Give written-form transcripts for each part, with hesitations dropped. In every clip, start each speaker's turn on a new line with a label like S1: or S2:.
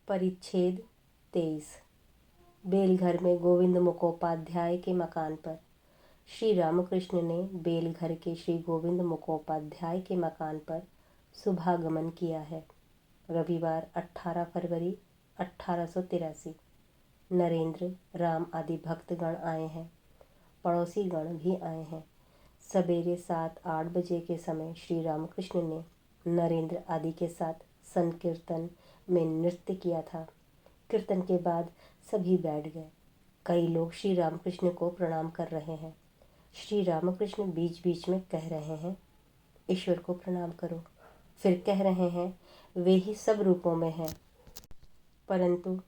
S1: परिच्छेद 23। बेलघर में गोविंद मुखोपाध्याय के मकान पर। श्री रामकृष्ण ने बेलघर के श्री गोविंद मुखोपाध्याय के मकान पर शुभागमन किया है। रविवार 18 फरवरी 1883। नरेंद्र, राम आदि भक्तगण आए हैं। पड़ोसी गण भी आए हैं। सवेरे 7-8 बजे के समय श्री रामकृष्ण ने नरेंद्र आदि के साथ संकीर्तन में नृत्य किया था। कीर्तन के बाद सभी बैठ गए। कई लोग श्री रामकृष्ण को प्रणाम कर रहे हैं। श्री रामकृष्ण बीच बीच में कह रहे हैं, ईश्वर को प्रणाम करो। फिर कह रहे हैं, वे ही सब रूपों में हैं, परंतु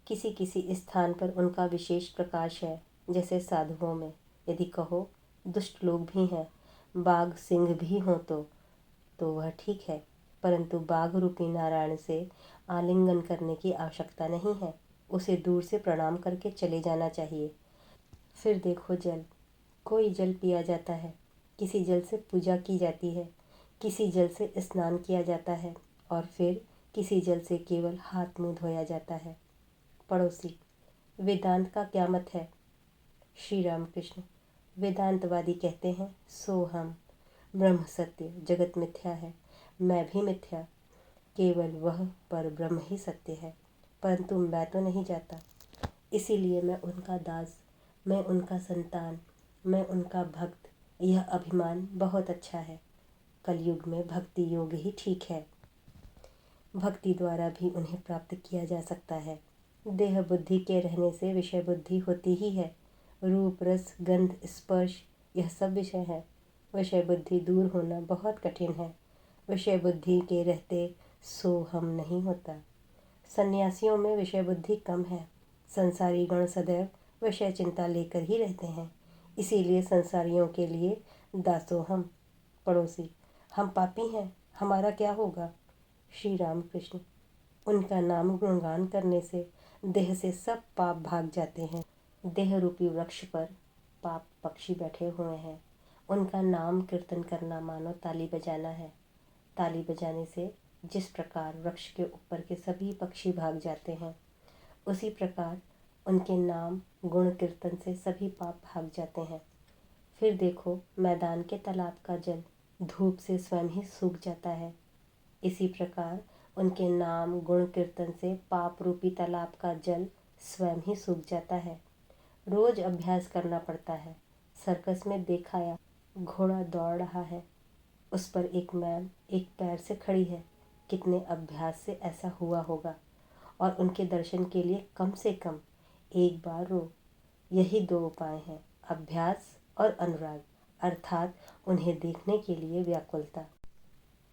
S1: किसी किसी स्थान पर उनका विशेष प्रकाश है, जैसे साधुओं में। यदि कहो दुष्ट लोग भी हैं, बाघ सिंह भी हों तो वह ठीक है, परंतु बाघ रूपी नारायण से आलिंगन करने की आवश्यकता नहीं है। उसे दूर से प्रणाम करके चले जाना चाहिए। फिर देखो जल, कोई जल पिया जाता है, किसी जल से पूजा की जाती है, किसी जल से स्नान किया जाता है और फिर किसी जल से केवल हाथ मुंह धोया जाता है। पड़ोसी, वेदांत का क्या मत है? श्री रामकृष्ण, वेदांतवादी कहते हैं सोहम, ब्रह्म सत्य, जगत मिथ्या है, मैं भी मिथ्या, केवल वह पर ब्रह्म ही सत्य है, परंतु मैं तो नहीं जाता। इसीलिए मैं उनका दास, मैं उनका संतान, मैं उनका भक्त। यह अभिमान बहुत अच्छा है। कलयुग में भक्ति योग ही ठीक है। भक्ति द्वारा भी उन्हें प्राप्त किया जा सकता है। देह बुद्धि के रहने से विषय बुद्धि होती ही है। रूप रस गंध स्पर्श यह सब विषय है। विषय बुद्धि दूर होना बहुत कठिन है। विषय बुद्धि के रहते सो हम नहीं होता। सन्यासियों में विषय बुद्धि कम है। संसारी गण सदैव विषय चिंता लेकर ही रहते हैं, इसीलिए संसारियों के लिए दासो हम। पड़ोसी, हम पापी हैं, हमारा क्या होगा? श्री रामकृष्ण, उनका नाम गुणगान करने से देह से सब पाप भाग जाते हैं। देह रूपी वृक्ष पर पाप पक्षी बैठे हुए हैं। उनका नाम कीर्तन करना मानो ताली बजाना है। ताली बजाने से जिस प्रकार वृक्ष के ऊपर के सभी पक्षी भाग जाते हैं, उसी प्रकार उनके नाम गुण कीर्तन से सभी पाप भाग जाते हैं। फिर देखो मैदान के तालाब का जल धूप से स्वयं ही सूख जाता है। इसी प्रकार उनके नाम गुण कीर्तन से पाप रूपी तालाब का जल स्वयं ही सूख जाता है। रोज अभ्यास करना पड़ता है। सर्कस में दिखाया, घोड़ा दौड़ रहा है, उस पर एक मैम एक पैर से खड़ी है। कितने अभ्यास से ऐसा हुआ होगा, और उनके दर्शन के लिए कम से कम एक बार रो। यही दो उपाय हैं, अभ्यास और अनुराग, अर्थात उन्हें देखने के लिए व्याकुलता।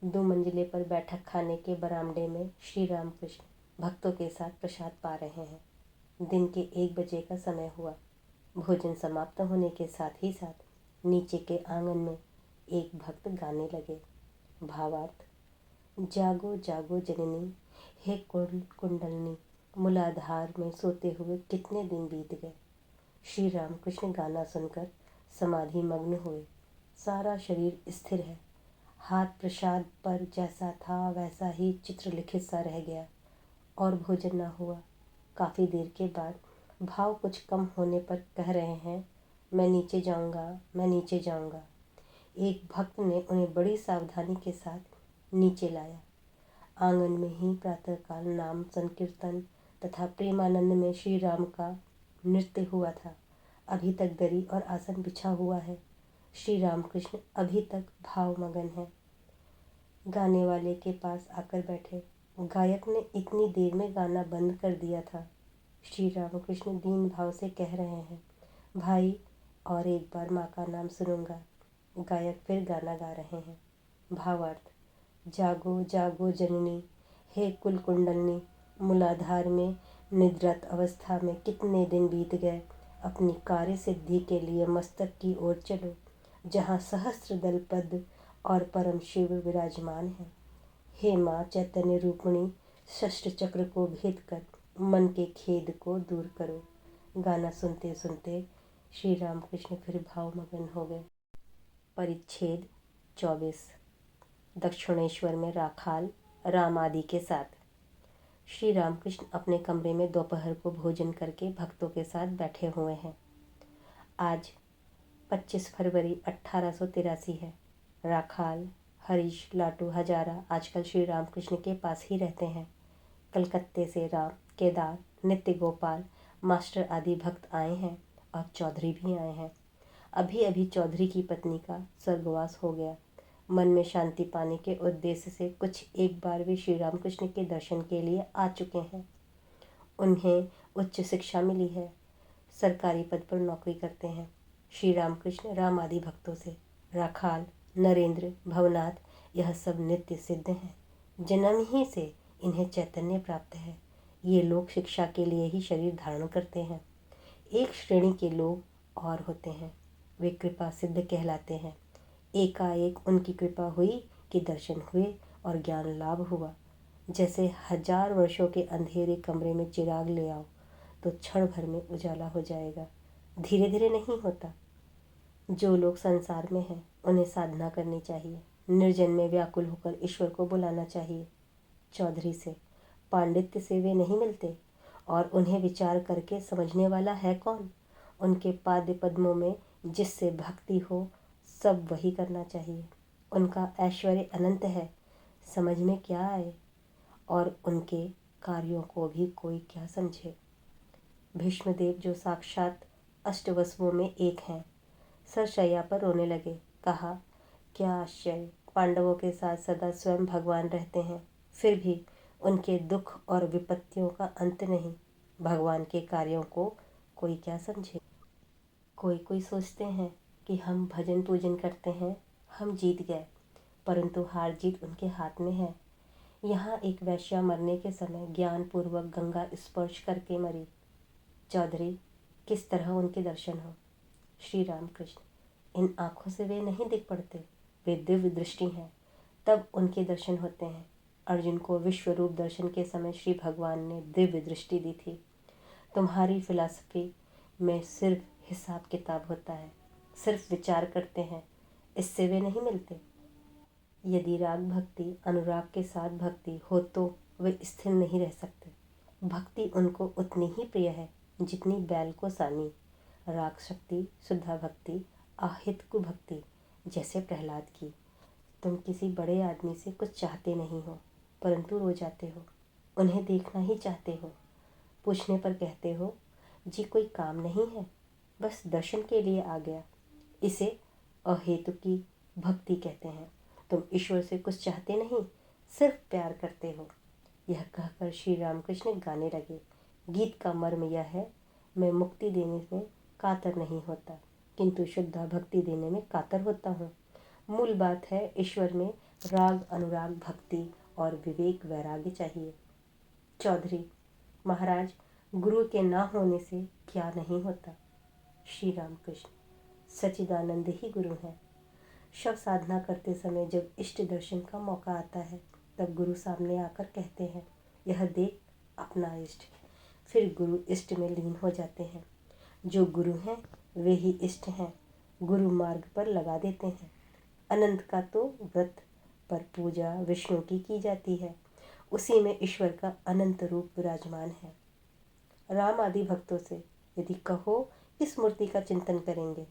S1: 2 मंजिले पर बैठक खाने के बरामदे में श्री रामकृष्ण भक्तों के साथ प्रसाद पा रहे हैं। दिन के 1 बजे का समय हुआ। भोजन समाप्त होने के साथ ही साथ नीचे के आंगन में एक भक्त गाने लगे। भावार्थ, जागो जागो जननी, हे कुंडलनी, मूलाधार में सोते हुए कितने दिन बीत गए। श्री रामकृष्ण गाना सुनकर समाधि मग्न हुए। सारा शरीर स्थिर है। हाथ प्रसाद पर जैसा था वैसा ही चित्र लिखित सा रह गया और भोजन न हुआ। काफ़ी देर के बाद भाव कुछ कम होने पर कह रहे हैं, मैं नीचे जाऊंगा, मैं नीचे जाऊंगा। एक भक्त ने उन्हें बड़ी सावधानी के साथ नीचे लाया। आंगन में ही प्रातःकाल नाम संकीर्तन तथा प्रेमानंद में श्री राम का नृत्य हुआ था। अभी तक दरी और आसन बिछा हुआ है। श्री रामकृष्ण अभी तक भावमगन है। गाने वाले के पास आकर बैठे। गायक ने इतनी देर में गाना बंद कर दिया था। श्री रामकृष्ण दीन भाव से कह रहे हैं, भाई और एक बार माँ का नाम सुनूंगा। गायक फिर गाना गा रहे हैं। भावार्थ, जागो जागो जननी, हे कुल कुंडलनी, मूलाधार में निद्रत अवस्था में कितने दिन बीत गए। अपनी कार्य सिद्धि के लिए मस्तक की ओर चलो, जहाँ सहस्त्र दल पद और परम शिव विराजमान है। हे माँ चैतन्य रूपिणी, षष्ठ चक्र को भेद कर मन के खेद को दूर करो। गाना सुनते सुनते श्री रामकृष्ण फिर भावमग्न हो गए। परिच्छेद 24। दक्षिणेश्वर में राखाल राम आदि के साथ। श्री रामकृष्ण अपने कमरे में दोपहर को भोजन करके भक्तों के साथ बैठे हुए हैं। आज 25 फरवरी 1883 है। राखाल, हरीश, लाटू, हजारा आजकल श्री रामकृष्ण के पास ही रहते हैं। कलकत्ते से राम, केदार, नित्य गोपाल, मास्टर आदि भक्त आए हैं और चौधरी भी आए हैं। अभी अभी चौधरी की पत्नी का स्वर्गवास हो गया। मन में शांति पाने के उद्देश्य से कुछ एक बार वे श्री रामकृष्ण के दर्शन के लिए आ चुके हैं। उन्हें उच्च शिक्षा मिली है, सरकारी पद पर नौकरी करते हैं। श्री रामकृष्ण राम आदि भक्तों से राखाल, नरेंद्र, भवनाथ यह सब नित्य सिद्ध हैं। जन्म ही से इन्हें चैतन्य प्राप्त है। ये लोग शिक्षा के लिए ही शरीर धारण करते हैं। एक श्रेणी के लोग और होते हैं, वे कृपा सिद्ध कहलाते हैं। एकाएक उनकी कृपा हुई कि दर्शन हुए और ज्ञान लाभ हुआ। जैसे 1000 वर्षों के अंधेरे कमरे में चिराग ले आओ तो क्षण भर में उजाला हो जाएगा। धीरे धीरे नहीं होता। जो लोग संसार में हैं उन्हें साधना करनी चाहिए। निर्जन में व्याकुल होकर ईश्वर को बुलाना चाहिए। चौधरी से पांडित्य से वे नहीं मिलते और उन्हें विचार करके समझने वाला है कौन। उनके पाद पद्मों में जिससे भक्ति हो सब वही करना चाहिए। उनका ऐश्वर्य अनंत है, समझ में क्या आए, और उनके कार्यों को भी कोई क्या समझे। भीष्मदेव जो साक्षात अष्टवसुओं में एक हैं, सरशैया पर रोने लगे। कहा, क्या आश्चर्य, पांडवों के साथ सदा स्वयं भगवान रहते हैं, फिर भी उनके दुख और विपत्तियों का अंत नहीं। भगवान के कार्यों को कोई क्या समझे। कोई सोचते हैं कि हम भजन पूजन करते हैं, हम जीत गए, परंतु हार जीत उनके हाथ में है। यहाँ एक वैश्या मरने के समय ज्ञान पूर्वक गंगा स्पर्श करके मरी। चौधरी किस तरह उनके दर्शन हो। श्री रामकृष्ण इन आँखों से वे नहीं दिख पड़ते, वे दिव्य दृष्टि हैं, तब उनके दर्शन होते हैं। अर्जुन को विश्व रूप दर्शन के समय श्री भगवान ने दिव्य दृष्टि दी थी। तुम्हारी फिलॉसफी में सिर्फ हिसाब किताब होता है, सिर्फ विचार करते हैं, इससे वे नहीं मिलते। यदि राग भक्ति अनुराग के साथ भक्ति हो तो वे स्थिर नहीं रह सकते। भक्ति उनको उतनी ही प्रिय है जितनी बैल को सानी। राग शक्ति, शुद्धा भक्ति, आहितकु भक्ति, जैसे प्रहलाद की। तुम किसी बड़े आदमी से कुछ चाहते नहीं हो, परंतु रो जाते हो, उन्हें देखना ही चाहते हो। पूछने पर कहते हो, जी कोई काम नहीं है, बस दर्शन के लिए आ गया। इसे अहेतुकी भक्ति कहते हैं। तुम ईश्वर से कुछ चाहते नहीं, सिर्फ प्यार करते हो। यह कहकर श्री रामकृष्ण गाने लगे। गीत का मर्म यह है, मैं मुक्ति देने में कातर नहीं होता, किंतु शुद्धा भक्ति देने में कातर होता हूँ। मूल बात है, ईश्वर में राग अनुराग भक्ति और विवेक वैराग्य चाहिए। चौधरी, महाराज, गुरु के ना होने से क्या नहीं होता। श्री रामकृष्ण, सच्चिदानंद ही गुरु हैं। शव साधना करते समय जब इष्ट दर्शन का मौका आता है, तब गुरु सामने आकर कहते हैं, यह देख अपना इष्ट। फिर गुरु इष्ट में लीन हो जाते हैं। जो गुरु हैं वे ही इष्ट हैं, गुरु मार्ग पर लगा देते हैं। अनंत का तो व्रत पर पूजा विष्णु की जाती है, उसी में ईश्वर का अनंत रूप विराजमान है। राम आदि भक्तों से यदि कहो किस मूर्ति का चिंतन करेंगे,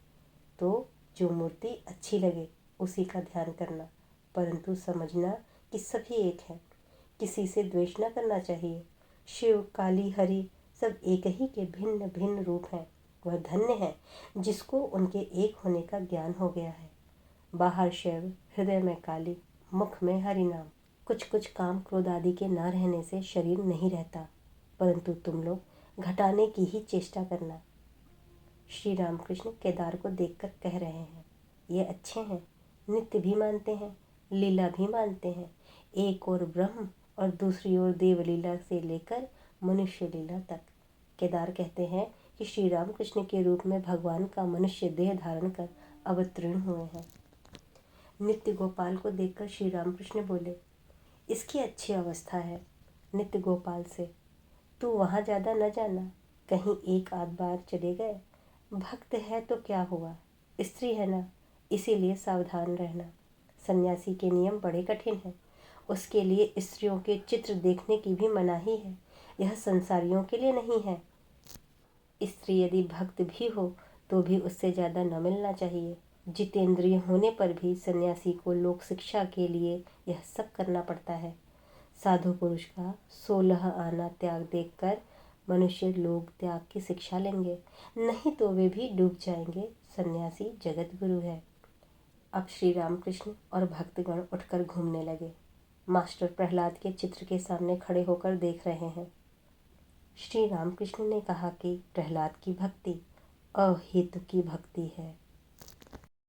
S1: तो जो मूर्ति अच्छी लगे उसी का ध्यान करना, परंतु समझना कि सभी एक हैं। किसी से द्वेष न करना चाहिए। शिव, काली, हरि सब एक ही के भिन्न भिन्न रूप हैं। वह धन्य है जिसको उनके एक होने का ज्ञान हो गया है। बाहर शिव, हृदय में काली, मुख में हरि नाम। कुछ कुछ काम क्रोध आदि के न रहने से शरीर नहीं रहता, परंतु तुम लोग घटाने की ही चेष्टा करना। श्री रामकृष्ण केदार को देखकर कह रहे हैं, ये अच्छे हैं, नित्य भी मानते हैं, लीला भी मानते हैं। एक और ब्रह्म और दूसरी ओर देवलीला से लेकर मनुष्य लीला तक। केदार कहते हैं कि श्री रामकृष्ण के रूप में भगवान का मनुष्य देह धारण कर अवतीर्ण हुए हैं। नित्य गोपाल को देखकर श्री रामकृष्ण बोले, इसकी अच्छी अवस्था है। नित्य गोपाल से, तू वहाँ ज़्यादा न जाना, कहीं एक आध बार चले गए। भक्त है तो क्या हुआ, स्त्री है ना, इसीलिए सावधान रहना। सन्यासी के नियम बड़े कठिन हैं, उसके लिए स्त्रियों के चित्र देखने की भी मनाही है। यह संसारियों के लिए नहीं है। स्त्री यदि भक्त भी हो तो भी उससे ज़्यादा न मिलना चाहिए। जितेंद्रिय होने पर भी सन्यासी को लोक शिक्षा के लिए यह सब करना पड़ता है। साधु पुरुष का 16 आना त्याग देखकर मनुष्य लोग त्याग की शिक्षा लेंगे, नहीं तो वे भी डूब जाएंगे। सन्यासी जगत गुरु है। अब श्री रामकृष्ण और भक्तगण उठकर घूमने लगे। मास्टर प्रहलाद के चित्र के सामने खड़े होकर देख रहे हैं। श्री रामकृष्ण ने कहा कि प्रहलाद की भक्ति अहेतु की भक्ति है।